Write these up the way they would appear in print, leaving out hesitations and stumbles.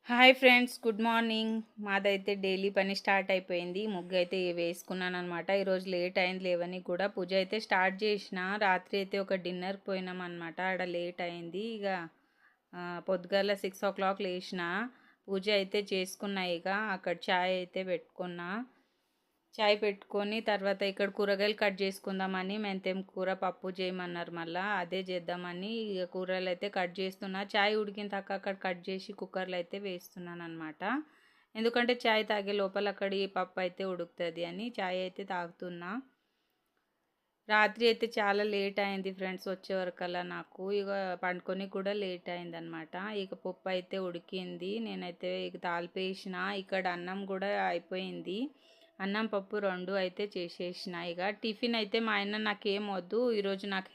Hi friends, good morning. మాదైతే daily పని start అయిపోయింది. ముగ్గు అయితే వేసుకున్నాను అనమాట. ఈరోజు లేట్ అయింది లేవని కూడా పూజ అయితే స్టార్ట్ చేసిన. రాత్రి అయితే ఒక డిన్నర్కి పోయినాం అనమాట. ఆడ లేట్ అయింది. ఇక పొద్దుగాల 6 o'clock లేచిన. పూజ అయితే చేసుకున్నా. ఇక అక్కడ చాయ్ అయితే పెట్టుకున్నా. చాయ్ పెట్టుకొని తర్వాత ఇక్కడ కూరగాయలు కట్ చేసుకుందామని మెంతెం కూర పప్పు చేయమన్నారు. మళ్ళీ అదే చేద్దామని ఇక కూరలు అయితే కట్ చేస్తున్నా. చాయ్ ఉడికిన దాకా అక్కడ కట్ చేసి కుక్కర్లో అయితే వేస్తున్నాను అనమాట. ఎందుకంటే చాయ్ తాగే లోపల అక్కడ ఈ పప్పు అయితే ఉడుకుతుంది అని చాయ్ అయితే తాగుతున్నా. రాత్రి అయితే చాలా లేట్ అయింది ఫ్రెండ్స్ వచ్చే వరకల్లా. నాకు ఇక పండుకొని కూడా లేట్ అయిందనమాట. ఇక పప్పు అయితే ఉడికింది. నేనైతే ఇక తాలిపేసిన. ఇక్కడ అన్నం కూడా అయిపోయింది. అన్నం పప్పు రెండు అయితే చేసేసిన. ఇక టిఫిన్ అయితే మా ఆయన నాకేం వద్దు ఈరోజు, నాకు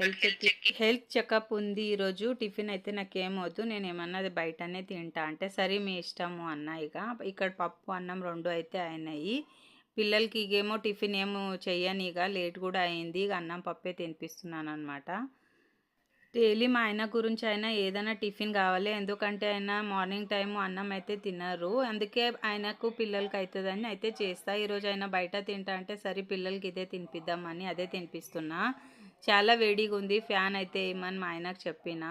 హెల్త్ చెకప్ ఉంది ఈరోజు, టిఫిన్ అయితే నాకేం వద్దు, నేను ఏమన్నది బయటనే తింటా అంటే సరే మీ ఇష్టము అన్న. ఇక ఇక్కడ పప్పు అన్నం రెండు అయితే అయినాయి. పిల్లలకి ఇగేమో టిఫిన్ ఏమో చెయ్యని, ఇక లేట్ కూడా అయింది. ఇక అన్నం పప్పే తినిపిస్తున్నాను అనమాట. డైలీ మా ఆయన గురించి అయినా ఏదైనా టిఫిన్ కావాలి. ఎందుకంటే ఆయన మార్నింగ్ టైము అన్నం అయితే తినరు. అందుకే ఆయనకు పిల్లలకి అవుతుందని అయితే చేస్తా. ఈరోజు ఆయన బయట తింటా అంటే సరే పిల్లలకి ఇదే తినిపిద్దామని అదే తినిపిస్తున్నా. చాలా వేడిగా ఉంది, ఫ్యాన్ అయితే ఏమని మా ఆయనకు చెప్పిన.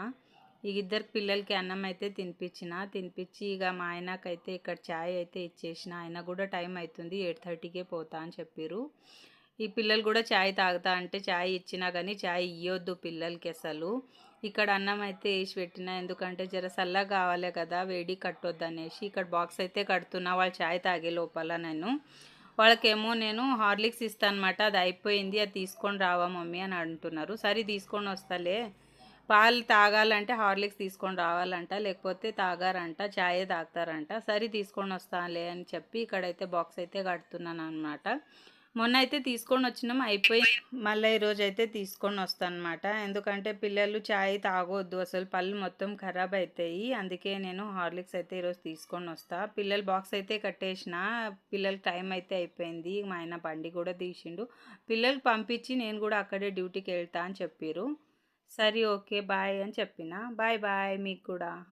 ఇక ఇద్దరు పిల్లలకి అన్నం అయితే తినిపించి ఇక మా ఆయనకైతే ఇక్కడ ఛాయ్ అయితే ఇచ్చేసిన. ఆయన కూడా టైం అవుతుంది, 8:30కే పోతా అని చెప్పారు. ఈ పిల్లలు కూడా ఛాయ్ తాగుతా అంటే ఛాయ్ ఇచ్చినా కానీ ఛాయ్ ఇవ్వద్దు పిల్లలకి అసలు. ఇక్కడ అన్నం అయితే వేసి పెట్టిన, ఎందుకంటే జర చల్లగా కావాలి కదా, వేడి కట్టొద్దు అనేసి. ఇక్కడ బాక్స్ అయితే కడుతున్నా వాళ్ళు ఛాయ్ తాగే లోపల. వాళ్ళకేమో నేను హార్లిక్స్ ఇస్తాను అనమాట. అది అయిపోయింది, అది తీసుకొని రావా మమ్మీ అని అంటున్నారు. సరే తీసుకొని వస్తాలే. పాలు తాగాలంటే హార్లిక్స్ తీసుకొని రావాలంట, లేకపోతే తాగారంట, ఛాయే తాగుతారంట. సరే తీసుకొని వస్తానులే అని చెప్పి ఇక్కడైతే బాక్స్ అయితే కడుతున్నాను అనమాట. మొన్న అయితే తీసుకొని వచ్చినాం, అయిపోయి మళ్ళీ ఈరోజు అయితే తీసుకొని వస్తాను అనమాట. ఎందుకంటే పిల్లలు ఛాయ్ తాగొద్దు అసలు, పళ్ళు మొత్తం ఖరాబ్ అవుతాయి. అందుకే నేను హార్లిక్స్ అయితే ఈరోజు తీసుకొని వస్తా. పిల్లలు బాక్స్ అయితే కట్టేసిన. పిల్లలకి టైం అయితే అయిపోయింది. మా ఆయన బండి కూడా తీసిండు. పిల్లలకి పంపించి నేను కూడా అక్కడే డ్యూటీకి వెళ్తా అని చెప్పారు. సరే ఓకే బాయ్ అని చెప్పిన. బాయ్ బాయ్ మీకు కూడా.